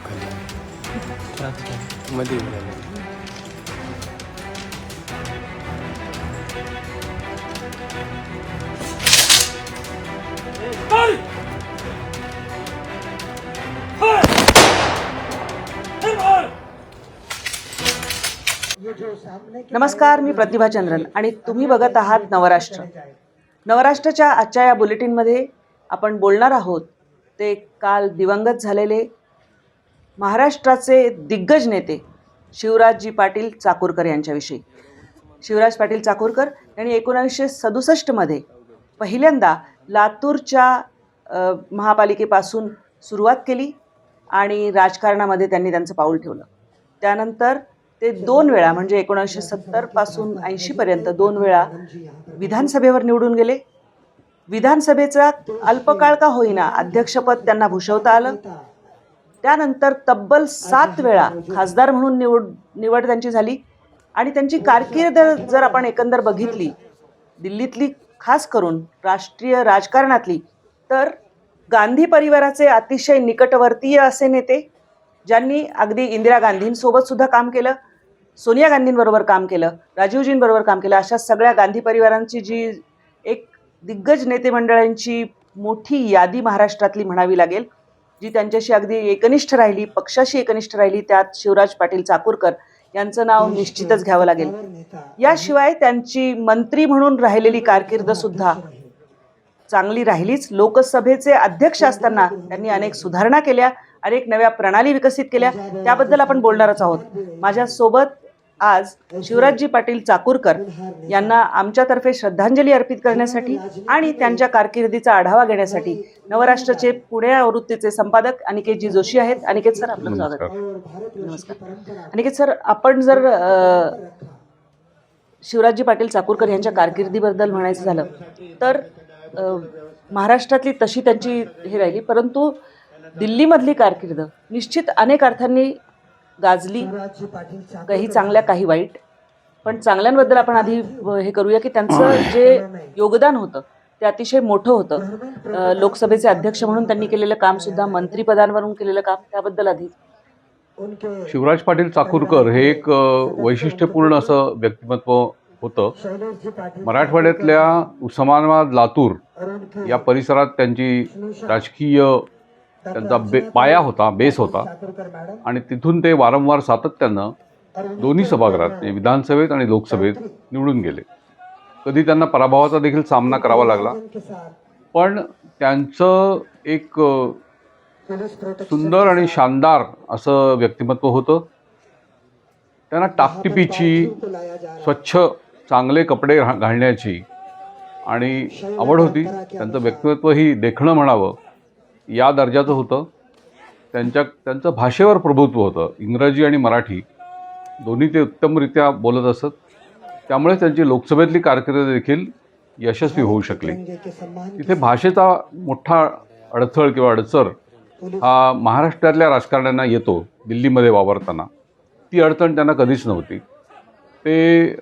खाली मध्ये नमस्कार, मी प्रतिभा चंद्रन आणि तुम्ही बघत आहात नवराष्ट्र. नवराष्ट्राच्या आजच्या या बुलेटिनमध्ये आपण बोलणार आहोत ते काल दिवंगत झालेले महाराष्ट्राचे दिग्गज नेते शिवराजजी पाटील चाकूरकर यांच्याविषयी. शिवराज पाटील चाकूरकर यांनी 1967मध्ये पहिल्यांदा लातूरच्या महापालिकेपासून सुरुवात केली आणि राजकारणामध्ये त्यांनी त्यांचं पाऊल ठेवलं. त्यानंतर ते 2 वेळा म्हणजे 1970 पासून 80 पर्यंत 2 वेळा विधानसभेवर निवडून गेले. विधानसभेचा अल्पकाळ का होईना अध्यक्षपद त्यांना भूषवता आलं. त्यानंतर तब्बल 7 वेळा खासदार म्हणून निवड त्यांची झाली आणि त्यांची कारकीर्द जर आपण एकंदर बघितली दिल्लीतली, खास करून राष्ट्रीय राजकारणातली, तर गांधी परिवाराचे अतिशय निकटवर्तीय असे नेते, ज्यांनी अगदी इंदिरा गांधींसोबत सुद्धा काम केलं, सोनिया गांधींबरोबर काम केलं, राजीवजींबरोबर काम केलं. अशा सगळ्या गांधी परिवारांची जी एक दिग्गज नेते मंडळांची मोठी यादी महाराष्ट्रातली म्हणावी लागेल, जी त्यांच्याशी अगदी एकनिष्ठ राहिली, पक्षाशी एकनिष्ठ राहिली, त्यात शिवराज पाटील चाकूरकर यांचं नाव निश्चितच घ्यावं लागेल. याशिवाय त्यांची मंत्री म्हणून राहिलेली कारकीर्द सुद्धा चांगली राहिलीच. लोकसभेचे अध्यक्ष असताना त्यांनी अनेक सुधारणा केल्या, अनेक नव्या प्रणाली विकसित केल्या, त्याबद्दल आपण बोलणारच आहोत. माझ्यासोबत आज शिवराजजी पाटील चाकूरकर यांना आमच्यातर्फे श्रद्धांजली अर्पित करण्यासाठी आणि त्यांच्या कारकिर्दीचा आढावा घेण्यासाठी नवराष्ट्राचे पुणे आवृत्तीचे संपादक अनिकेतजी जोशी आहेत. अनिकेत सर, आपलं स्वागत. नमस्कार अनिकेत सर, आपण जर शिवराजजी पाटील चाकूरकर यांच्या कारकिर्दीबद्दल म्हणायचं झालं तर महाराष्ट्रातली तशी त्यांची हे राहिली, परंतु दिल्लीमधली कारकीर्द निश्चित अनेक अर्थांनी गाजली, काही चांगल्या काही वाईट. पण चांगल्यांबद्दल आपण आधी हे करूया की त्यांचं जे योगदान होतं ते अतिशय मोठं होतं. लोकसभेचे अध्यक्ष म्हणून त्यांनी केलेलं काम सुद्धा, मंत्रिपदांवरून केलेलं काम, त्याबद्दल आधी. शिवराज पाटील चाकूरकर हे एक वैशिष्ट्यपूर्ण असं व्यक्तिमत्व होतं. मराठवाड्यातल्या उस्मानाबाद, लातूर या परिसरात त्यांची राजकीय त्यांचा पाया होता, बेस होता आणि तिथून ते वारंवार सातत्यानं दोन्ही सभागृहात म्हणजे विधानसभेत आणि लोकसभेत निवडून गेले. कधी त्यांना पराभवाचा देखील सामना करावा लागला, पण त्यांचं एक सुंदर आणि शानदार असं व्यक्तिमत्व होतं. त्यांना टापटिपीची, स्वच्छ चांगले कपडे घालण्याची आणि आवड होती. त्यांचं व्यक्तिमत्वही देखणं म्हणावं या दर्जाचं होतं. त्यांचं भाषेवर प्रभुत्व होतं. इंग्रजी आणि मराठी दोन्ही ते उत्तमरित्या बोलत असत. त्यामुळे त्यांची लोकसभेतली कारकीर्द देखील यशस्वी होऊ शकली. तिथे भाषेचा मोठा अडथळ किंवा अडचर हा महाराष्ट्रातल्या राजकारण्यांना येतो दिल्लीमध्ये वावरताना. ती अडचण त्यांना कधीच नव्हती. ते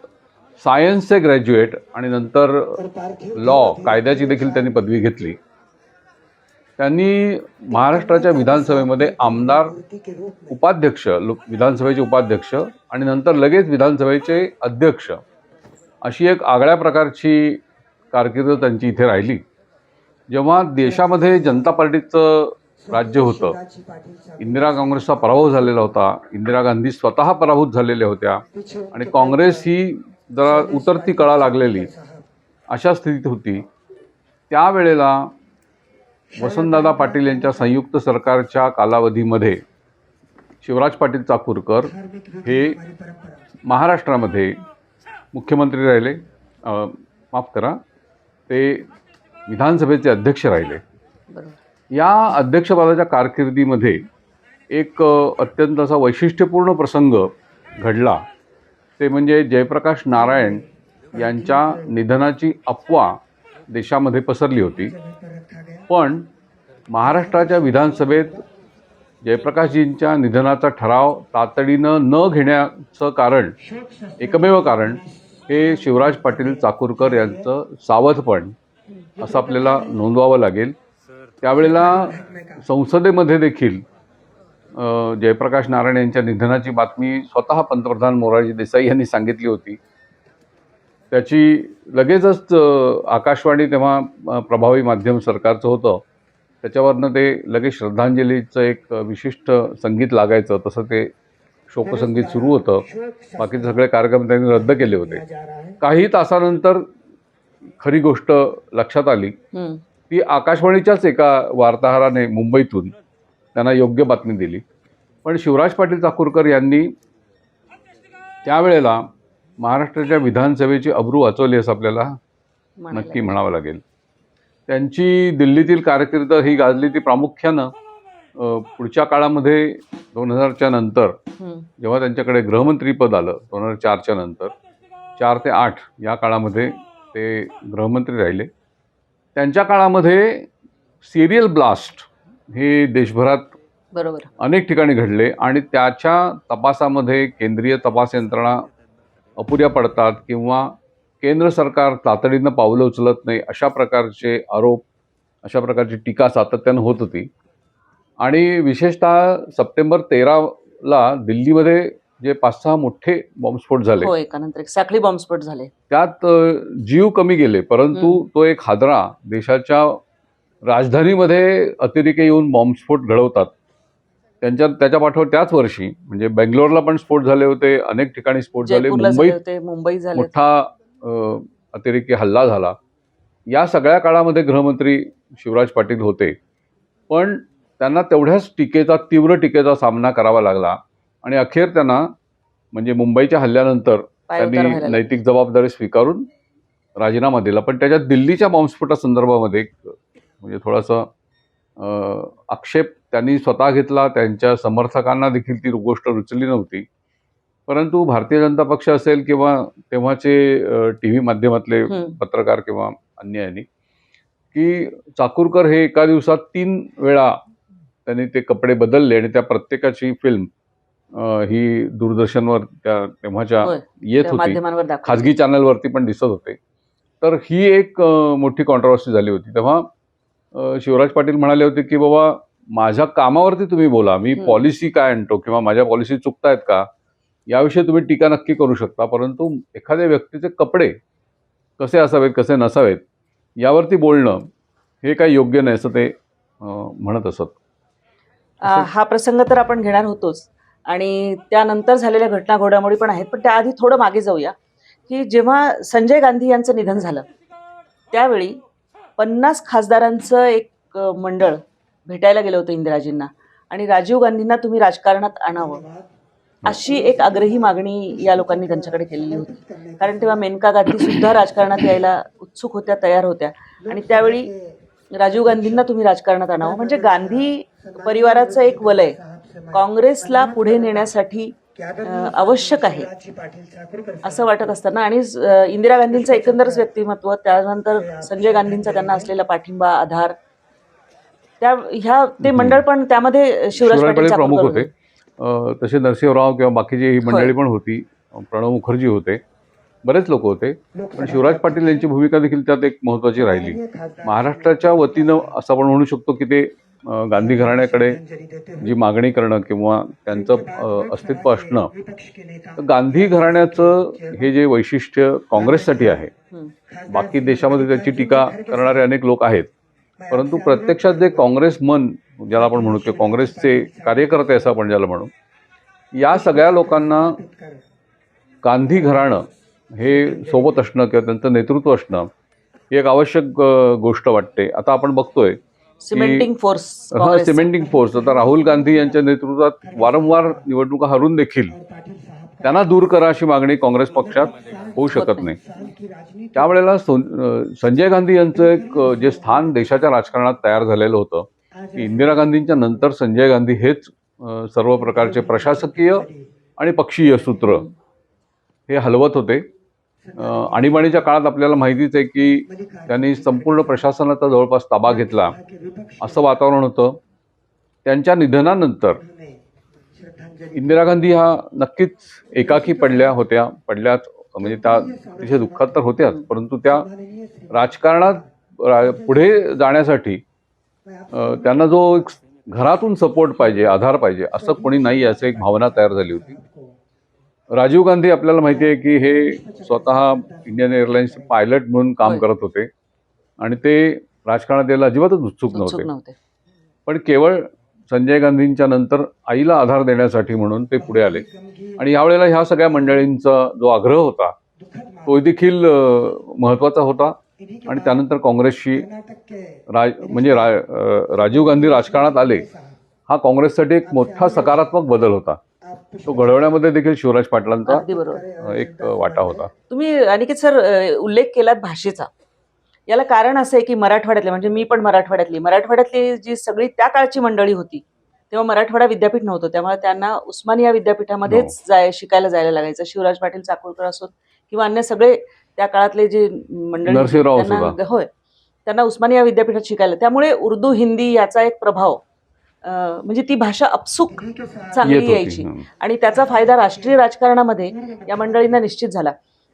सायन्सचे ग्रॅज्युएट आणि नंतर लॉ, कायद्याची देखील त्यांनी पदवी घेतली. त्यांनी महाराष्ट्राच्या विधानसभेमध्ये आमदार, उपाध्यक्ष, विधानसभेचे उपाध्यक्ष आणि नंतर लगेच विधानसभेचे अध्यक्ष अशी एक आगळ्या प्रकारची कारकीर्द त्यांची इथे राहिली. जेव्हा देशामध्ये जनता पार्टीचं राज्य होतं, इंदिरा काँग्रेसचा पराभव झालेला होता, इंदिरा गांधी स्वतः पराभूत झालेल्या होत्या आणि काँग्रेस ही जरा उतरती कळा लागलेली अशा स्थितीत होती, त्यावेळेला वसंतदादा पाटील यांच्या संयुक्त सरकारच्या कालावधीमध्ये शिवराज पाटील चाकूरकर हे महाराष्ट्रामध्ये मुख्यमंत्री राहिले, ते विधानसभेचे अध्यक्ष राहिले. या अध्यक्षपदाच्या कारकिर्दीमध्ये एक अत्यंत असा वैशिष्ट्यपूर्ण प्रसंग घडला. ते म्हणजे जयप्रकाश नारायण यांच्या निधनाची अफवा देशामध्ये पसरली होती. पण महाराष्ट्राच्या विधानसभेत जयप्रकाशजींच्या निधनाचा ठराव तातडीनं न घेण्याचं कारण, एकमेव कारण, हे शिवराज पाटील चाकूरकर यांचं सावधपण असं आपल्याला नोंदवावं लागेल. त्यावेळेला संसदेमध्ये देखील जयप्रकाश नारायण यांच्या निधनाची बातमी स्वतः पंतप्रधान मोरारजी देसाई यांनी सांगितली होती. त्याची लगेचच आकाशवाणी तेव्हा प्रभावी माध्यम सरकारचं होतं, त्याच्यावरनं ते लगेच श्रद्धांजलीचं एक विशिष्ट संगीत लागायचं. तसं ते शोकसंगीत सुरू होतं. बाकीचे सगळे कार्यक्रम त्यांनी रद्द केले होते. काही तासानंतर खरी गोष्ट लक्षात आली. ती आकाशवाणीच्याच एका वार्ताहराने मुंबईतून त्यांना योग्य बातमी दिली. पण शिवराज पाटील चाकूरकर यांनी त्यावेळेला महाराष्ट्राच्या विधानसभेची अब्रू वाचवली असं आपल्याला नक्की म्हणावं लागेल. त्यांची दिल्लीतील कारकीर्द ही गाजली ती प्रामुख्यानं पुढच्या काळामध्ये 2000च्या नंतर जेव्हा त्यांच्याकडे गृहमंत्रीपद आलं 2004च्या नंतर 4 ते 8 या काळामध्ये ते गृहमंत्री राहिले. त्यांच्या काळामध्ये सिरियल ब्लास्ट हे देशभरात बरोबर अनेक ठिकाणी घडले आणि त्याच्या तपासामध्ये केंद्रीय तपास यंत्रणा अपुऱ्या पडतात किंवा केंद्र सरकार तातडीनं पावलं उचलत नाही अशा प्रकारचे आरोप, अशा प्रकारची टीका सातत्यानं होत होती. आणि विशेषतः सप्टेंबर 13ला दिल्लीमध्ये जे 5-6 मोठे बॉम्बस्फोट झाले, हो, एकानंतर एक साखळी बॉम्बस्फोट झाले, त्यात जीव कमी गेले, परंतु तो एक हादरा देशाच्या राजधानीमध्ये अतिरेकी येऊन बॉम्बस्फोट घडवतात. त्याच्या पाठोपाठ त्याच वर्षी म्हणजे बेंगलोरला पण स्फोट झाले होते, अनेक ठिकाणी स्फोट झाले, मुंबईत झाले, मोठा अतिरेकी हल्ला झाला. या सगळ्या काळामध्ये गृहमंत्री शिवराज पाटील होते, पण त्यांना तेवढ्याच तीव्र टीकेचा सामना करावा लागला आणि अखेर त्यांना म्हणजे मुंबईच्या हल्ल्यानंतर त्यांनी नैतिक जबाबदारी स्वीकारून राजीनामा दिला. पण त्याच्यात दिल्लीच्या बॉम्बस्फोटासंदर्भामध्ये म्हणजे थोडासा आक्षेप त्यांनी स्वतः घेतला. त्यांच्या समर्थकांना देखील ती गोष्ट रुचली नव्हती. परंतु भारतीय जनता पक्ष असेल किंवा तेव्हाचे TV माध्यमातले पत्रकार किंवा अन्य यांनी की चाकूरकर हे एका दिवसात 3 वेळा त्यांनी ते कपडे बदलले आणि त्या प्रत्येकाची फिल्म ही दूरदर्शनवर तेव्हाच्या येत होती, खाजगी चॅनलवरती पण दिसत होते. तर ही एक मोठी कॉन्ट्रोवर्सी झाली होती. तेव्हा शिवराज पाटील म्हणाले होते की बाबा माझ्या कामावरती तुम्ही बोला, मी पॉलिसी काय आणतो किंवा माझ्या पॉलिसी चुकतायत का याविषयी तुम्ही टीका नक्की करू शकता, परंतु एखाद्या व्यक्तीचे कपडे कसे असावेत कसे नसावेत यावरती बोलणं हे काही योग्य नाही असं ते म्हणत असत. हा प्रसंग तर आपण घेणार होतोच आणि त्यानंतर झालेल्या घटना घडामोडी पण आहेत. पण त्याआधी थोडं मागे जाऊया की जेव्हा संजय गांधी यांचं निधन झालं त्यावेळी 50 खासदारांचं एक मंडळ भेटायला गेलं होतं इंदिराजींना आणि राजीव गांधींना तुम्ही राजकारणात आणावं अशी एक आग्रही मागणी या लोकांनी त्यांच्याकडे केलेली होती. कारण तेव्हा मेनका गांधी सुद्धा राजकारणात यायला उत्सुक होत्या, तयार होत्या आणि त्यावेळी राजीव गांधींना तुम्ही राजकारणात आणावं म्हणजे गांधी परिवाराचं एक वलय काँग्रेसला पुढे नेण्यासाठी आवश्यक आहे असं वाटत असताना आणि इंदिरा गांधींचं एकंदरच व्यक्तिमत्व, त्यानंतर संजय गांधींचा त्यांना असलेला पाठिंबा, आधार, ते मंडळ पण त्यामध्ये शिवराज पाटील प्रमुख होते. तसे नरसिंहराव किंवा बाकीची ही मंडळी पण होती, प्रणव मुखर्जी होते, बरेच लोक होते. पण शिवराज पाटील यांची भूमिका देखील त्यात एक महत्त्वाची राहिली. महाराष्ट्राच्या वतीनं असं आपण म्हणू शकतो की ते गांधी घराण्याकडे जी मागणी करणं किंवा त्यांचं अस्तित्व असणं, तर गांधी घराण्याचं हे जे वैशिष्ट्य काँग्रेससाठी आहे. बाकी देशामध्ये त्याची टीका करणारे अनेक लोक आहेत, परंतु प्रत्यक्षात जे काँग्रेस मन ज्याला आपण म्हणू किंवा काँग्रेसचे कार्यकर्ते असं आपण ज्याला म्हणू, या सगळ्या लोकांना गांधी घराणं हे सोबत असणं किंवा त्यांचं नेतृत्व असणं ही एक आवश्यक गोष्ट वाटते. आता आपण बघतोय सिमेंटिंग फोर्स आता राहुल गांधी यांच्या नेतृत्वात वारंवार निवडणुका हरून देखील त्यांना दूर करा अशी मागणी काँग्रेस पक्षात होऊ शकत नाही. त्यावेळेला संजय गांधी यांचं एक जे स्थान देशाच्या राजकारणात तयार झालेलं होतं की इंदिरा गांधींच्या नंतर संजय गांधी हेच सर्व प्रकारचे प्रशासकीय आणि पक्षीय सूत्र हे हलवत होते. आणीबाणीच्या काळात आपल्याला माहितीच आहे की त्यांनी संपूर्ण प्रशासनाचा जवळपास ताबा घेतला असं वातावरण होतं. त्यांच्या निधनानंतर इंदिरा गांधी हा नक्कीच एकाकी पडल्याच म्हणजे त्या तिच्या दुःखात तर होत्याच, परंतु त्या राजकारणात पुढे जाण्यासाठी त्यांना जो घरातून सपोर्ट पाहिजे, आधार पाहिजे, असं कोणी नाही याची एक भावना तयार झाली होती. राजीव गांधी आपल्याला माहिती आहे की हे स्वतः इंडियन एअरलाइन्सचे पायलट म्हणून काम होय. करत होते आणि ते राजकारणात यायला अजिबातच उत्सुक उत्सुक नव्हते. नव्हते. पण केवळ संजय गांधींच्या नंतर आईला आधार देण्यासाठी म्हणून ते पुढे आले आणि यावेळेला ह्या सगळ्या मंडळींचा जो आग्रह होता तो देखील महत्त्वाचा होता. आणि त्यानंतर काँग्रेसशी राजीव गांधी राजकारणात आले हा काँग्रेससाठी एक मोठा सकारात्मक बदल होता. तो घडवण्यामध्ये देखील शिवराज पाटलांचा अगदी बरोबर. एक वाटा होता. तुम्ही अनिकेत सर उल्लेख केलात भाषेचा. याला कारण असं आहे की मराठवाड्यातले, म्हणजे मी पण मराठवाड्यातली जी सगळी त्या काळची मंडळी होती तेव्हा मराठवाडा विद्यापीठ नव्हतं, त्यामुळे त्यांना उस्मानिया विद्यापीठामध्येच शिकायला जायला लागायचं. शिवराज पाटील चाकूरकर असोत किंवा अन्य सगळे त्या काळातले जे मंडळी नरसिंहराव त्यांना होय त्यांना उस्मानिया विद्यापीठात शिकायला, त्यामुळे उर्दू हिंदी याचा एक प्रभाव म्हणजे ती भाषा अपसूक चांगली यायची आणि त्याचा फायदा राष्ट्रीय राजकारणामध्ये या मंडळींना निश्चित झाला.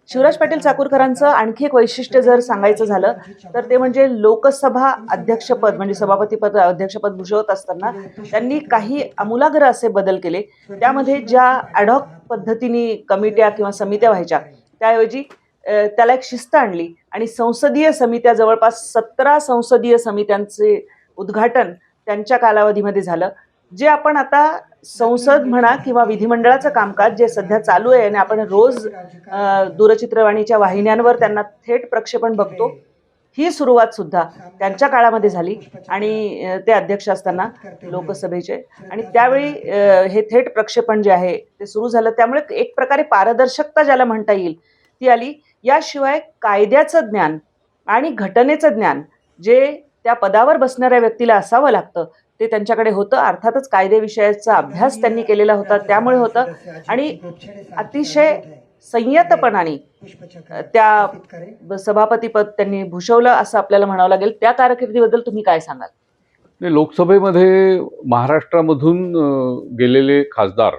शिवराज पाटील चाकूरकरांचं आणखी एक वैशिष्ट्य जर सांगायचं झालं तर ते म्हणजे लोकसभा अध्यक्षपद म्हणजे सभापतीपद अध्यक्षपद भूषवत असताना त्यांनी काही आमूलाग्र असे बदल केले. त्यामध्ये ज्या ॲडहॉक पद्धतीने कमिट्या किंवा समित्या व्हायच्या त्याऐवजी त्याला एक शिस्त आणली आणि संसदीय समित्या, जवळपास 17 संसदीय समित्यांचे उद्घाटन त्यांच्या कालावधीमध्ये झालं. जे आपण आता संसद म्हणा किंवा विधिमंडळाचं कामकाज जे सध्या चालू आहे आणि आपण रोज दूरचित्रवाणीच्या वाहिन्यांवर त्यांना थेट प्रक्षेपण बघतो, ही सुरुवात सुद्धा त्यांच्या काळामध्ये झाली आणि ते अध्यक्ष असताना लोकसभेचे, आणि त्यावेळी हे थेट प्रक्षेपण जे आहे ते सुरू झालं. त्यामुळे एक प्रकारे पारदर्शकता ज्याला म्हणता येईल ती आली. याशिवाय कायद्याचं ज्ञान आणि घटनेचं ज्ञान जे त्या पदावर बसणाऱ्या व्यक्तीला असावं लागतं ते त्यांच्याकडे होतं. अर्थातच कायदेविषयाचा अभ्यास त्यांनी केलेला होता त्यामुळे होतं आणि अतिशय संयतपणाने त्या सभापतीपद त्यांनी भूषवलं असं आपल्याला म्हणावं लागेल. त्या कारकिर्दीबद्दल तुम्ही काय सांगाल? लोकसभेमध्ये महाराष्ट्रामधून गेलेले खासदार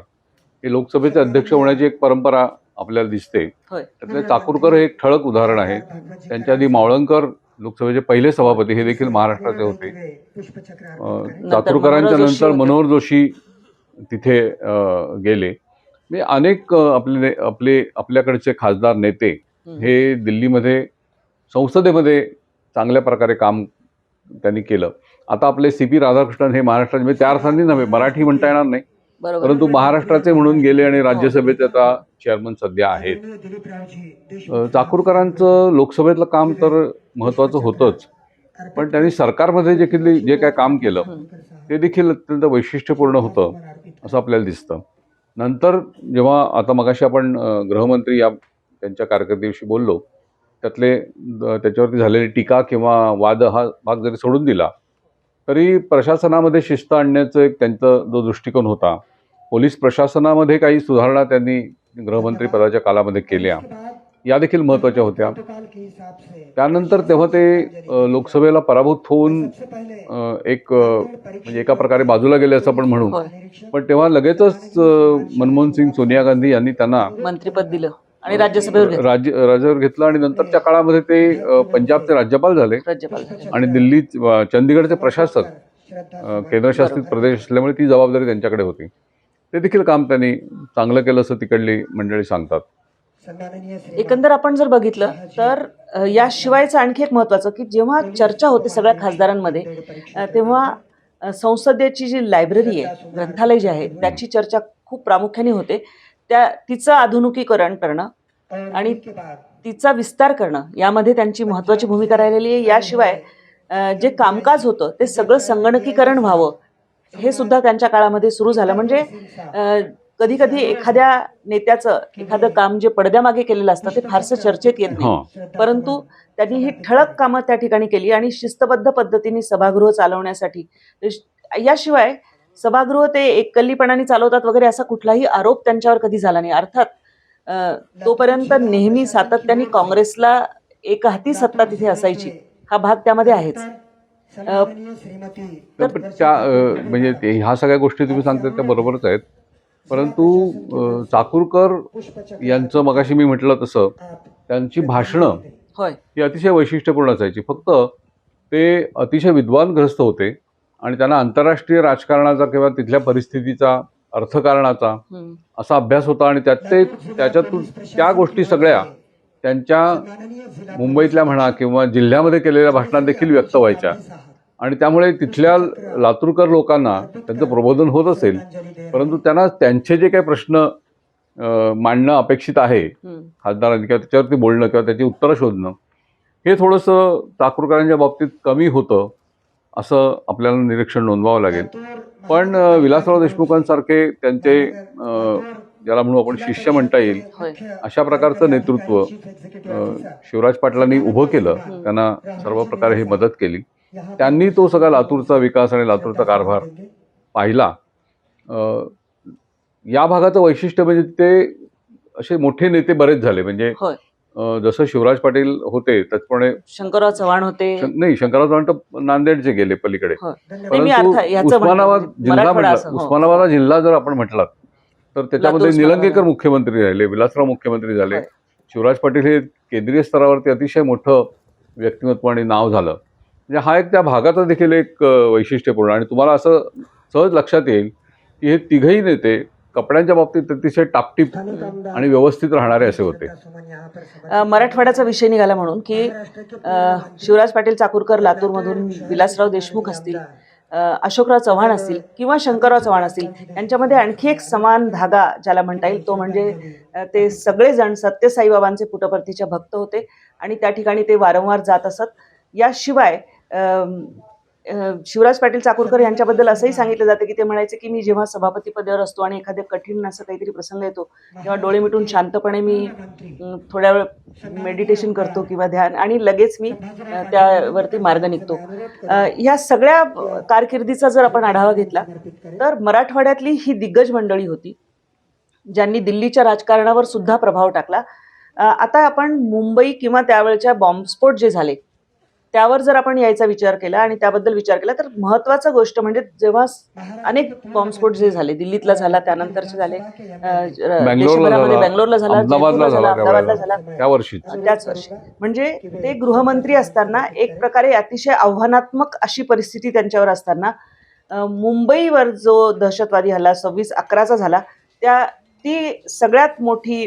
हे लोकसभेचे अध्यक्ष होण्याची एक परंपरा आपल्याला दिसते. त्यातले चाकूरकर हे एक ठळक उदाहरण आहे. त्यांच्या आधी मावळंकर लोकसभेचे पहिले सभापती हे देखील महाराष्ट्राचे होते. चाकूरकरांच्या नंतर मनोहर जोशी तिथे गेले. म्हणजे अनेक आपल्याकडचे खासदार नेते हे दिल्लीमध्ये संसदेमध्ये चांगल्या प्रकारे काम त्यांनी केलं. आता आपले CP राधाकृष्णन हे महाराष्ट्राचे, म्हणजे त्या अर्थाने नव्हे, मराठी म्हणता येणार नाही, परंतु महाराष्ट्राचे म्हणून गेले आणि राज्यसभेचे आता चेअरमन सध्या आहेत. चाकूरकरांचं लोकसभेतलं काम तर महत्त्वाचं होतंच, पण त्यांनी सरकारमध्ये जे काय काम केलं ते देखील अत्यंत वैशिष्ट्यपूर्ण होतं असं आपल्याला दिसतं. नंतर जेव्हा आता मगाशी आपण गृहमंत्री या त्यांच्या कारकिर्दीविषयी बोललो, त्याच्यावरती झालेली टीका किंवा वाद हा भाग जरी सोडून दिला तरी प्रशासनामध्ये शिस्त आणण्याचं एक त्यांचा जो दृष्टिकोन होता, पोलीस प्रशासनामध्ये काही सुधारणा त्यांनी गृहमंत्री पदाच्या कालामध्ये केल्या, या देखील महत्त्वाच्या होत्या. त्यानंतर तेव्हा ते लोकसभेला पराभूत होऊन म्हणजे एका प्रकारे बाजूला गेले असं आपण म्हणू. पण तेव्हा लगेचच मनमोहन सिंग, सोनिया गांधी यांनी त्यांना मंत्रिपद दिलं आणि राज्यसभेवर घेतलं आणि नंतरच्या काळामध्ये ते पंजाबचे राज्यपाल झाले आणि दिल्ली चंदीगडचे प्रशासक, केंद्रशासित प्रदेश असल्यामुळे ती जबाबदारी त्यांच्याकडे होती. ते देखील काम त्यांनी चांगलं केलं असं तिकडली मंडळी सांगतात. एकंदर आपण जर बघितलं तर याशिवायचं आणखी एक महत्त्वाचं की जेव्हा चर्चा होते सगळ्या खासदारांमध्ये तेव्हा संसदेची जी लायब्ररी आहे, ग्रंथालय जे आहे, त्याची चर्चा खूप प्रामुख्याने होते. तिचं आधुनिकीकरण करणं आणि तिचा विस्तार करणं यामध्ये त्यांची महत्त्वाची भूमिका राहिलेली आहे. याशिवाय जे कामकाज होतं ते सगळं संगणकीकरण व्हावं हे सुद्धा त्यांच्या काळामध्ये सुरू झालं. म्हणजे कधी कधी एखाद्या नेत्याचं एखादं काम जे पडद्यामागे केलेलं असतं ते फारसं चर्चेत येत नाही, परंतु त्यांनी ही ठळक कामं त्या ठिकाणी केली आणि शिस्तबद्ध पद्धतीने सभागृह चालवण्यासाठी. याशिवाय सभागृह ते एककल्लीपणाने चालवतात वगैरे असा कुठलाही आरोप त्यांच्यावर कधी झाला नाही. अर्थात तोपर्यंत नेहमी सातत्याने काँग्रेसला एकहाती सत्ता तिथे असायची, हा भाग त्यामध्ये आहेच. म्हणजे ह्या सगळ्या गोष्टी तुम्ही सांगता त्या बरोबरच आहेत, परंतु चाकूरकर यांचं मगाशी मी म्हटलं तसं त्यांची भाषणं ही अतिशय वैशिष्ट्यपूर्ण असायची. फक्त ते अतिशय विद्वानग्रस्त होते आणि त्यांना आंतरराष्ट्रीय राजकारणाचा किंवा तिथल्या परिस्थितीचा अर्थकारणाचा असा अभ्यास होता आणि त्याच्यातून त्या गोष्टी सगळ्या त्यांच्या मुंबईतल्या म्हणा किंवा जिल्ह्यामध्ये केलेल्या भाषणात देखील व्यक्त व्हायच्या आणि त्यामुळे तिथल्या लातूरकर लोकांना त्यांचं प्रबोधन होत असेल, परंतु त्यांना त्यांचे जे काही प्रश्न मांडणं अपेक्षित आहे खासदारांनी किंवा त्याच्यावरती बोलणं किंवा त्याची उत्तरं शोधणं हे थोडंसं चाकूरकरांच्या बाबतीत कमी होतं असं आपल्याला निरीक्षण नोंदवावं लागेल. पण विलासराव देशमुखांसारखे त्यांचे ज्याला म्हणू आपण शिष्य म्हणता येईल अशा प्रकारचं नेतृत्व शिवराज पाटलांनी उभं केलं. त्यांना सर्व प्रकारे ही मदत केली. त्यांनी तो सगळा लातूरचा विकास आणि लातूरचा कारभार पाहिला. या भागाचं वैशिष्ट्य म्हणजे ते असे मोठे नेते बरेच झाले. म्हणजे जसं शिवराज पाटील होते त्याचप्रमाणे शंकरराव चव्हाण होते. नाही, शंकरराव चव्हाण तर नांदेडचे गेले पलीकडे. परंतु उस्मानाबाद जिल्हा जर आपण म्हटलात तर त्याच्यामध्ये निलंगेकर मुख्यमंत्री राहिले, विलासराव मुख्यमंत्री झाले. शिवराज पाटील हे केंद्रीय स्तरावरती अतिशय मोठं व्यक्तिमत्व आणि नाव झालं. म्हणजे हा एक त्या भागाचा देखील एक वैशिष्ट्यपूर्ण. आणि तुम्हाला असं सहज लक्षात येईल की हे तिघही नेते कपड्यांच्या बाबतीत अतिशय टापटीप आणि व्यवस्थित राहणारे असे होते. मराठवाड्याचा विषय निघाला म्हणून की शिवराज पाटील चाकूरकर लातूरमधून, विलासराव देशमुख असतील, अशोकराव चव्हाण असतील किंवा शंकरराव चव्हाण असतील, यांच्यामध्ये आणखी एक समान धागा ज्याला म्हणता येईल तो म्हणजे ते सगळेजण सत्यसाईबाबांचे पुटपर्तीच्या भक्त होते आणि त्या ठिकाणी ते वारंवार जात असत. याशिवाय शिवराज पाटील चाकूरकर यांच्याबद्दल असंही सांगितलं जातं की ते म्हणायचे की मी जेव्हा सभापती पदावर असतो आणि एखाद्या कठीण असं काहीतरी प्रसंग येतो तेव्हा डोळे मिटून शांतपणे मी थोड्या वेळ मेडिटेशन करतो किंवा ध्यान आणि लगेच मी त्यावरती मार्ग निघतो. ह्या सगळ्या कारकिर्दीचा जर आपण आढावा घेतला तर मराठवाड्यातली ही दिग्गज मंडळी होती ज्यांनी दिल्लीच्या राजकारणावर सुद्धा प्रभाव टाकला. आता आपण मुंबई किंवा त्यावेळच्या बॉम्बस्फोट जे झाले त्यावर जर आपण यायचा विचार केला आणि त्याबद्दल विचार केला तर महत्त्वाचं गोष्ट म्हणजे जेव्हा अनेक बॉम्बस्फोट जे झाले, दिल्लीतला झाला, त्यानंतरचे झाले, देशभरामध्ये बँगलोरला झाला, जयपूरला झाला, अहमदाबादला झाला, त्याच वर्षी, म्हणजे ते गृहमंत्री असताना एक प्रकारे अतिशय आव्हानात्मक अशी परिस्थिती त्यांच्यावर असताना मुंबईवर जो दहशतवादी हल्ला 26/11 झाला ती सगळ्यात मोठी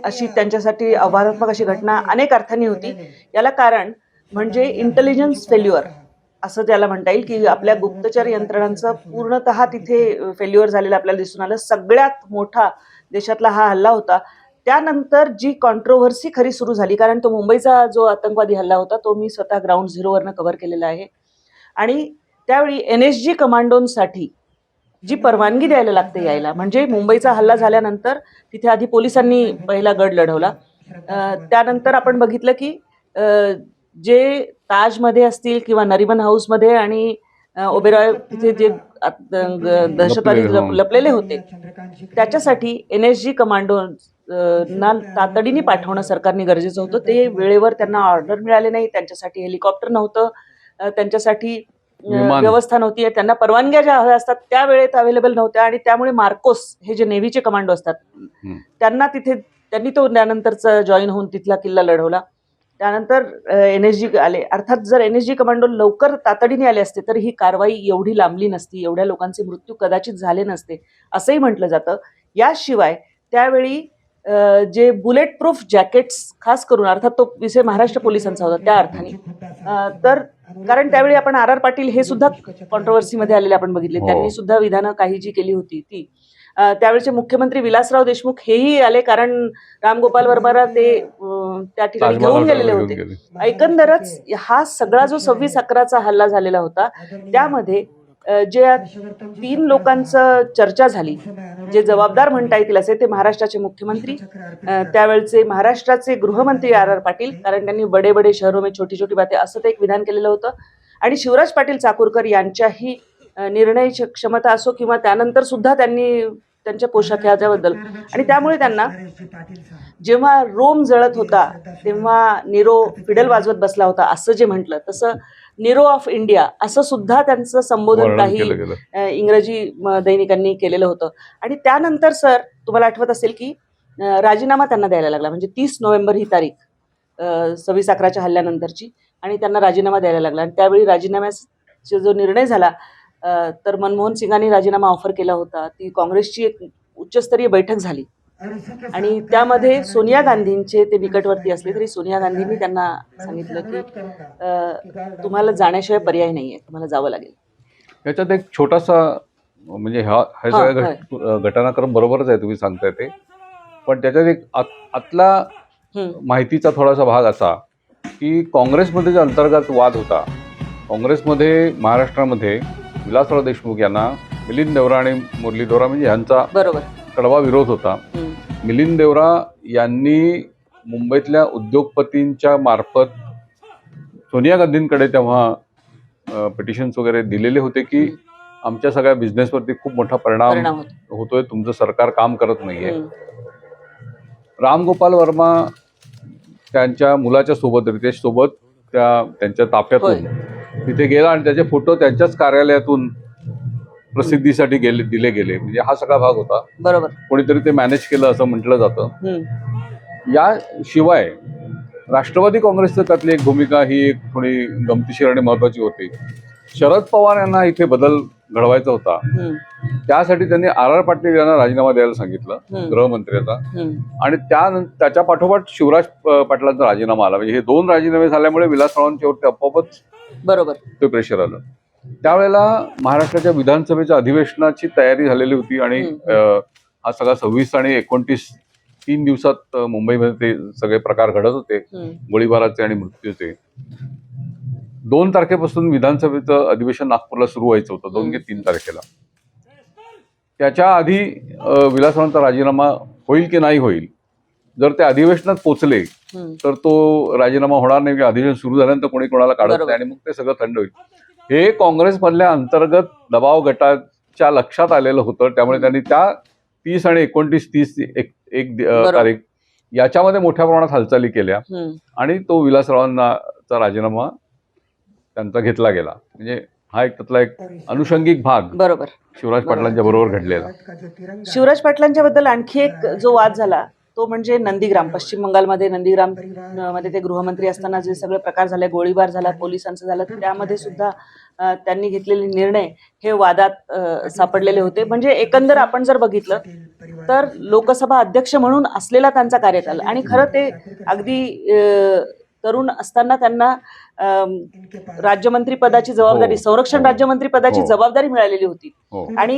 अशी त्यांच्यासाठी आव्हानात्मक अशी घटना अनेक अर्थांनी होती. याला कारण म्हणजे इंटेलिजन्स फेल्युअर असं त्याला म्हणता येईल की आपल्या गुप्तचर यंत्रणांचं पूर्णतः तिथे फेल्युअर झालेलं आपल्याला दिसून आलं. सगळ्यात मोठा देशातला हा हल्ला होता. त्यानंतर जी कॉन्ट्रोव्हर्सी खरी सुरू झाली, कारण तो मुंबईचा जो आतंकवादी हल्ला होता तो मी स्वतः ग्राउंड झिरोवरनं कव्हर केलेला आहे आणि त्यावेळी NSG कमांडोंसाठी जी परवानगी द्यायला लागते यायला, म्हणजे मुंबईचा हल्ला झाल्यानंतर तिथे आधी पोलिसांनी पहिला गड लढवला. त्यानंतर आपण बघितलं की जे ताजमध्ये असतील किंवा नरिमन हाऊसमध्ये आणि ओबेरॉय तिथे जे दहशतवादी लपलेले होते त्याच्यासाठी NSG कमांडोना तातडीने पाठवणं सरकारने गरजेचं होतं. ते वेळेवर त्यांना ऑर्डर मिळाले नाही, त्यांच्यासाठी हेलिकॉप्टर नव्हतं, त्यांच्यासाठी व्यवस्था नव्हती, त्यांना परवानग्या ज्या हव्या असतात त्या वेळेत अवेलेबल नव्हत्या आणि त्यामुळे मार्कोस हे जे नेव्हीचे कमांडो असतात त्यांनी तो त्यानंतरचा जॉईन होऊन तिथला किल्ला लढवला. त्यानंतर NSG आले. अर्थात जर NSG कमांडो लवकर तातडीने आले असते तर ही कारवाई एवढी लांबली नसती, एवढ्या लोकांचे मृत्यू कदाचित झाले नसते असंही म्हटलं जातं. याशिवाय त्यावेळी जे बुलेट प्रूफ जॅकेट्स खास करून, अर्थात तो विषय महाराष्ट्र पोलिसांचा होता त्या अर्थाने, तर कारण त्यावेळी आपण RR पाटील हे सुद्धा कॉन्ट्रोव्हर्सीमध्ये आलेले आपण बघितले, त्यांनी सुद्धा विधानं काही जी केली होती ती. त्यावेळेचे मुख्यमंत्री विलासराव देशमुख हेही आले कारण रामगोपाल वर्माला ते त्या ठिकाणी घेऊन गेलेले होते. एकंदरच हा सगळा जो 26/11 हल्ला झालेला होता त्यामध्ये जे 3 लोकांचं चर्चा झाली, जे जबाबदार म्हणता येतील असे, ते महाराष्ट्राचे मुख्यमंत्री, त्यावेळचे महाराष्ट्राचे गृहमंत्री RR पाटील, कारण त्यांनी बडे बडे शहरों में छोटी छोटी बातें असं ते एक विधान केलेलं होतं, आणि शिवराज पाटील चाकूरकर यांच्याही निर्णय क्षमता असो किंवा त्यानंतर सुद्धा त्यांनी त्यांच्या पोशाख याच्याबद्दल, आणि त्यामुळे त्यांना जेव्हा रोम जळत होता तेव्हा निरो फिडल वाजवत बसला होता असं जे म्हटलं तसं निरो ऑफ इंडिया असं सुद्धा त्यांचं संबोधन काही इंग्रजी दैनिकांनी केलेलं होतं. आणि त्यानंतर सर तुम्हाला आठवत असेल की राजीनामा त्यांना द्यायला लागला, म्हणजे 30 नोव्हेंबर ही तारीख 26/11 हल्ल्यानंतरची, आणि त्यांना राजीनामा द्यायला लागला. आणि त्यावेळी राजीनाम्यास जो निर्णय झाला, तर मनमोहन सिंगांनी राजीनामा ऑफर केला होता. ती काँग्रेसची एक उच्चस्तरीय बैठक झाली आणि त्यामध्ये सोनिया गांधींचे ते निकटवर्ती असले तरी सोनिया गांधींनी त्यांना सांगितलं की तुम्हाला जाण्याशिवाय पर्याय नाहीये, तुम्हाला जावं लागेल. याच्यात एक छोटासा म्हणजे हा सगळ्या घटनाक्रम बरोबरच आहे तुम्ही सांगताय ते, पण त्याच्यात एक आतला माहितीचा थोडासा भाग असा की काँग्रेसमध्ये जो अंतर्गत वाद होता, काँग्रेसमध्ये महाराष्ट्रामध्ये विलासराव देशमुख यांना मिलिंद देवरा आणि मुरली देवरा म्हणजे यांचा बरोबर कडवा विरोध होता. मिलिंद देवरा यांनी मुंबईतल्या उद्योगपतींच्या मार्फत सोनिया गांधींकडे तेव्हा पिटिशन्स वगैरे दिलेले होते की आमच्या सगळ्या बिझनेसवरती खूप मोठा परिणाम होतोय, तुमचं सरकार काम करत नाहीये. रामगोपाल वर्मा त्यांच्या मुलाच्या सोबत, रितेश सोबत त्यांच्या ताफ्यातून तिथे गेला आणि त्याचे फोटो त्यांच्याच कार्यालयातून प्रसिद्धीसाठी दिले गेले. म्हणजे हा सगळा भाग होता. बरोबर, कोणीतरी ते मॅनेज केलं असं म्हटलं जातं. याशिवाय राष्ट्रवादी काँग्रेसचं त्यातली एक भूमिका ही एक थोडी गमतीशीर आणि महत्वाची होती. शरद पवार यांना इथे बदल घडवायचा होता, त्यासाठी त्यांनी आर पाटील यांना राजीनामा द्यायला सांगितलं गृहमंत्र्याचा, आणि त्याच्या पाठोपाठ शिवराज पाटलांचा राजीनामा आला. म्हणजे हे दोन राजीनामे झाल्यामुळे विलासरावांच्यावरती आपोआपच बरोबर ते प्रेशर आलं. त्यावेळेला महाराष्ट्राच्या विधानसभेच्या अधिवेशनाची तयारी झालेली होती आणि हा सगळा 26 आणि 29 3 दिवसात मुंबईमध्ये ते सगळे प्रकार घडत होते, गोळीबाराचे आणि मृत्यूचे. 2 तारखेपासून विधानसभेचं अधिवेशन नागपूरला सुरू व्हायचं होतं, 2 की 3 तारखेला. त्याच्या आधी विलासरावांचा राजीनामा होईल की नाही होईल, जर ते अधिवेशनात पोचले तर तो राजीनामा होणार नाही, अधिवेशन सुरू झाल्यानंतर कोणी कोणाला काढत नाही आणि मग ते सगळं थंड होईल. हे काँग्रेसमधल्या अंतर्गत दबाव गटाच्या लक्षात आलेलं होतं. त्यामुळे त्यांनी त्या 30 आणि 29 एक तारीख याच्यामध्ये मोठ्या प्रमाणात हालचाली केल्या आणि तो विलासरावांचा राजीनामा त्यांचा घेतला गेला. म्हणजे हा एक त्यातला एक अनुषंगिक भाग बरोबर शिवराज पाटलांच्या बरोबर घडलेला. शिवराज पाटलांच्या बद्दल आणखी एक जो वाद झाला तो म्हणजे नंदीग्राम. पश्चिम बंगालमध्ये नंदीग्राम मध्ये ते गृहमंत्री असताना जे सगळे प्रकार झाले, गोळीबार झाला, पोलिसांचं झालं, त्यामध्ये सुद्धा त्यांनी घेतलेले निर्णय हे वादात सापडलेले होते. म्हणजे एकंदर आपण जर बघितलं तर लोकसभा अध्यक्ष म्हणून असलेला त्यांचा कार्यकाल, आणि खरं ते अगदी तरुण असताना त्यांना राज्यमंत्री पदाची जबाबदारी, संरक्षण राज्यमंत्री पदाची जबाबदारी मिळालेली होती. आणि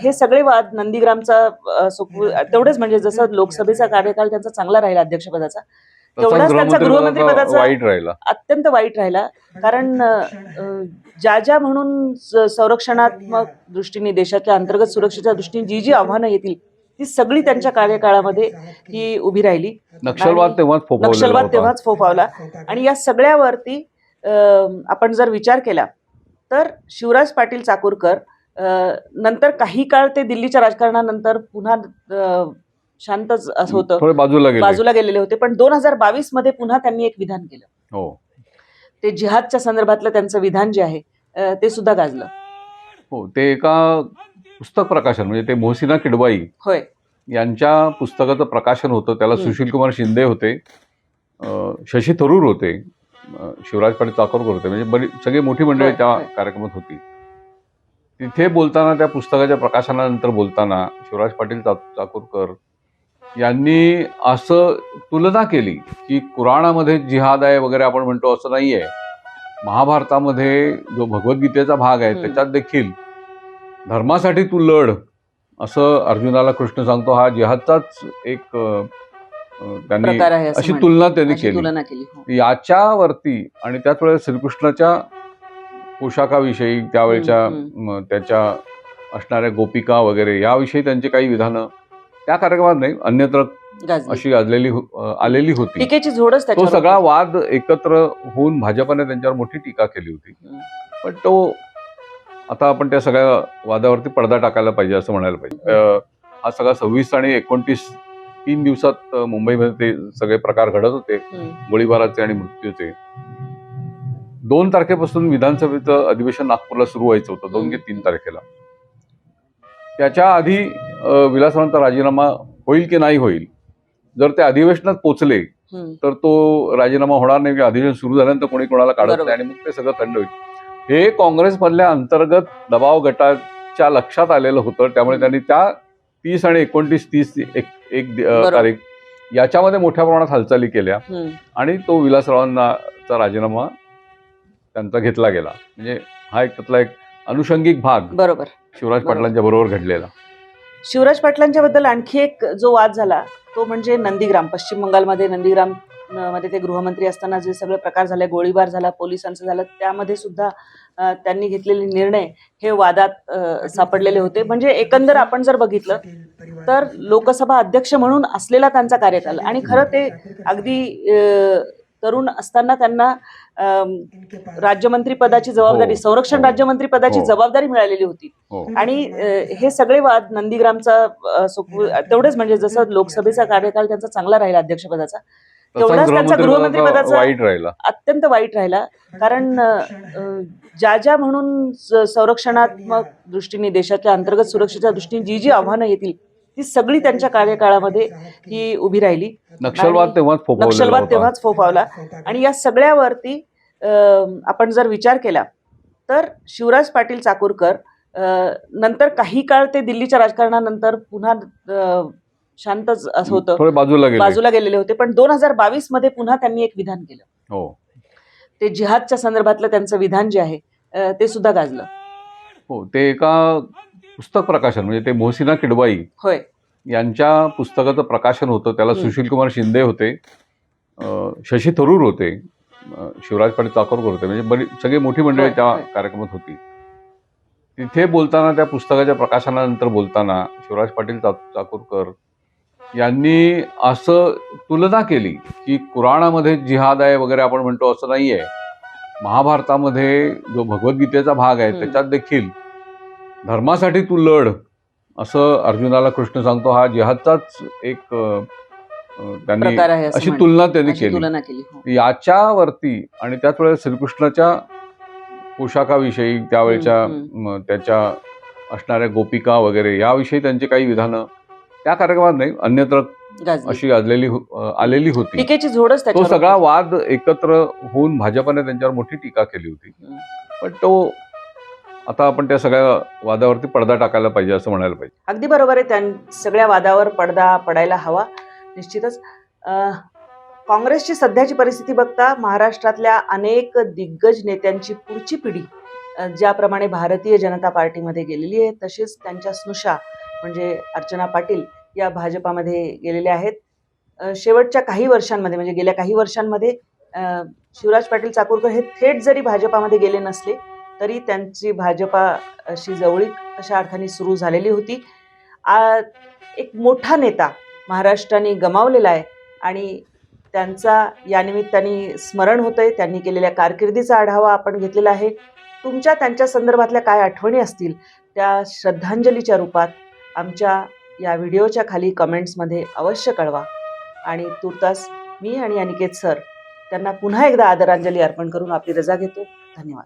हे सगळे वाद नंदीग्रामचा तेवढेच, म्हणजे जसं लोकसभेचा कार्यकाल त्यांचा चांगला राहिला अध्यक्षपदाचा, तेवढाच त्यांचा गृहमंत्री पदाचा अत्यंत वाईट राहिला. कारण ज्या म्हणून संरक्षणात्मक दृष्टीने, देशाच्या अंतर्गत सुरक्षेच्या दृष्टीने जी आव्हानं येतील ती सगळी त्यांच्या कार्यकाळामध्ये ही उभी राहिली. नक्षलवाद तेव्हाच फोफावला. आणि या सगळ्यावरती आपण जर विचार केला तर शिवराज पाटील चाकूरकर नंतर काही काळ ते दिल्लीच्या राजकारणानंतर पुन्हा शांतच असं होतं, बाजूला गेलेले होते. पण 2022 मध्ये पुन्हा त्यांनी एक विधान केलं. ते जिहादच्या संदर्भातलं त्यांचं विधान जे आहे ते सुद्धा गाजलं. ते एका पुस्तक प्रकाशन, म्हणजे ते मोहसिना किडवाई होय यांच्या पुस्तकाचं प्रकाशन होतं. त्याला सुशील कुमार शिंदे होते, शशी थरूर होते, शिवराज पाटील चाकूरकर होते, म्हणजे सगळी मोठी मंडळी त्या कार्यक्रमात होती. तिथे बोलताना, त्या पुस्तकाच्या प्रकाशनानंतर बोलताना शिवराज पाटील चाकूरकर यांनी असं तुलना केली की कुराणामध्ये जिहाद आहे वगैरे आपण म्हणतो असं नाहीये. महाभारतामध्ये जो भगवद्गीतेचा भाग आहे त्याच्यात देखील धर्मासाठी तू लढ असं अर्जुनाला कृष्ण सांगतो. हा जिहादचाच एक त्यांनी अशी तुलना त्यांनी केली याच्यावरती. आणि त्याच वेळेस श्रीकृष्णाच्या पोशाखाविषयी, त्यावेळेच्या त्याच्या असणाऱ्या गोपिका वगैरे याविषयी त्यांची काही विधानं त्या कार्यक्रमात नाही, अन्यत्र अशी आलेली होती. टीकेची झोडच तो सगळा वाद एकत्र होऊन भाजपने त्यांच्यावर मोठी टीका केली होती. पण तो आता आपण त्या सगळ्या वादावरती पडदा टाकायला पाहिजे असं म्हणायला पाहिजे. हा सगळा 26 आणि 29 3 दिवसात मुंबईमध्ये ते सगळे प्रकार घडत होते, गोळीबाराचे आणि मृत्यूचे. 2 तारखेपासून विधानसभेचं अधिवेशन नागपूरला सुरू व्हायचं होतं, 2 की 3 तारखेला. त्याच्या आधी विलासरावांचा राजीनामा होईल की नाही होईल, जर ते अधिवेशनात पोचले तर तो राजीनामा होणार नाही, अधिवेशन सुरू झाल्यानंतर कोणी कोणाला काढत नाही आणि मग ते सगळं थंड होईल. हे काँग्रेसमधल्या अंतर्गत दबाव गटाच्या लक्षात आलेलं होतं. त्यामुळे त्यांनी त्या 30 आणि 29 तारीख याच्यामध्ये मोठ्या प्रमाणात हालचाली केल्या आणि तो विलासरावांचा राजीनामा त्यांचा घेतला गेला. म्हणजे हा एक त्यातला एक अनुषंगिक भाग बरोबर शिवराज पाटलांच्या बरोबर घडलेला. शिवराज पाटलांच्या बद्दल आणखी एक जो वाद झाला तो म्हणजे नंदीग्राम. पश्चिम बंगालमध्ये नंदीग्राम मध्ये ते गृहमंत्री असताना जे सगळे प्रकार झाले, गोळीबार झाला, पोलिसांचं झालं, त्यामध्ये सुद्धा त्यांनी घेतलेले निर्णय हे वादात सापडलेले होते. म्हणजे एकंदर आपण जर बघितलं तर लोकसभा अध्यक्ष म्हणून असलेला त्यांचा कार्यकाल आणि खरं ते अगदी तरुण असताना त्यांना राज्यमंत्री पदाची जबाबदारी, संरक्षण राज्यमंत्री पदाची जबाबदारी मिळालेली होती. आणि हे सगळे वाद नंदीग्रामचा तेवढेच म्हणजे जसं लोकसभेचा कार्यकाल त्यांचा चांगला राहिला अध्यक्षपदाचा, तेवढाच त्यांचा गृहमंत्री पदाचा अत्यंत वाईट राहिला. कारण ज्या म्हणून संरक्षणात्मक दृष्टीने, देशाच्या अंतर्गत सुरक्षेच्या दृष्टीने जी आव्हानं येतील ती सगळी त्यांच्या कार्यकाळामध्ये ही उभी राहिली. नक्षलवाद तेव्हाच फोफावला. आणि या सगळ्यावरती आपण जर विचार केला तर शिवराज पाटील चाकूरकर नंतर काही काळ ते दिल्लीच्या राजकारणानंतर पुन्हा शांतच होतं, बाजूला गेलेले होते. पण 2022 मध्ये पुन्हा त्यांनी एक विधान केलं. ते जिहादच्या संदर्भातलं त्यांचं विधान जे आहे ते सुद्धा गाजलं. ते एका पुस्तक प्रकाशन, म्हणजे ते मोहसिना किडवाई होय यांच्या पुस्तकाचं प्रकाशन होतं. त्याला सुशीलकुमार शिंदे होते, शशी थरूर होते, शिवराज पाटील चाकूरकर होते. म्हणजे सगळी मोठी मंडळी त्या कार्यक्रमात होती. तिथे बोलताना, त्या पुस्तकाच्या प्रकाशनानंतर बोलताना शिवराज पाटील चाकूरकर यांनी असं तुलना केली की कुराणामध्ये जिहाद आहे वगैरे आपण म्हणतो असं नाही आहे. महाभारतामध्ये जो भगवद्गीतेचा भाग आहे त्याच्यात देखील धर्मासाठी तू लढ असं अर्जुनाला कृष्ण सांगतो. हा जिहादचाच एक त्यांनी अशी तुलना त्यांनी केली याच्यावरती. आणि त्याच वेळेस श्रीकृष्णाच्या पोशाखाविषयी, त्यावेळेच्या त्याच्या असणाऱ्या गोपिका वगैरे याविषयी त्यांची काही विधानं त्या कार्यक्रमात नाही, अन्यत्र अशी आलेली होती. तो सगळा वाद एकत्र होऊन भाजपाने त्यांच्यावर मोठी टीका केली होती. पण तो आता आपण त्या सगळ्या वादावरती पडदा टाकायला पाहिजे असं म्हणायला पाहिजे. अगदी बरोबर आहे. त्या सगळ्या वादावर पडदा पडायला हवा निश्चितच. काँग्रेसची सध्याची परिस्थिती बघता महाराष्ट्रातल्या अनेक दिग्गज नेत्यांची पुढची पिढी ज्याप्रमाणे भारतीय जनता पार्टीमध्ये गेलेली आहे, तसेच त्यांच्या स्नुषा म्हणजे अर्चना पाटील या भाजपामध्ये गेलेल्या आहेत. शेवटच्या काही वर्षांमध्ये, म्हणजे गेल्या काही वर्षांमध्ये शिवराज पाटील चाकूरकर हे थेट जरी भाजपामध्ये गेले नसले तरी त्यांची भाजपाशी जवळीक अशा अर्थाने सुरू झालेली होती. एक मोठा नेता महाराष्ट्राने गमावलेला आहे आणि त्यांचा या निमित्ताने स्मरण होतंय. त्यांनी केलेल्या कारकिर्दीचा आढावा आपण घेतलेला आहे. तुमच्या त्यांच्या संदर्भातल्या काय आठवणी असतील त्या श्रद्धांजलीच्या रूपात आमच्या या व्हिडिओच्या खाली कमेंट्समध्ये अवश्य कळवा. आणि तुर्तास मी आणि अनिकेत सर त्यांना पुन्हा एकदा आदरांजली अर्पण करून आपली रजा घेतो. धन्यवाद.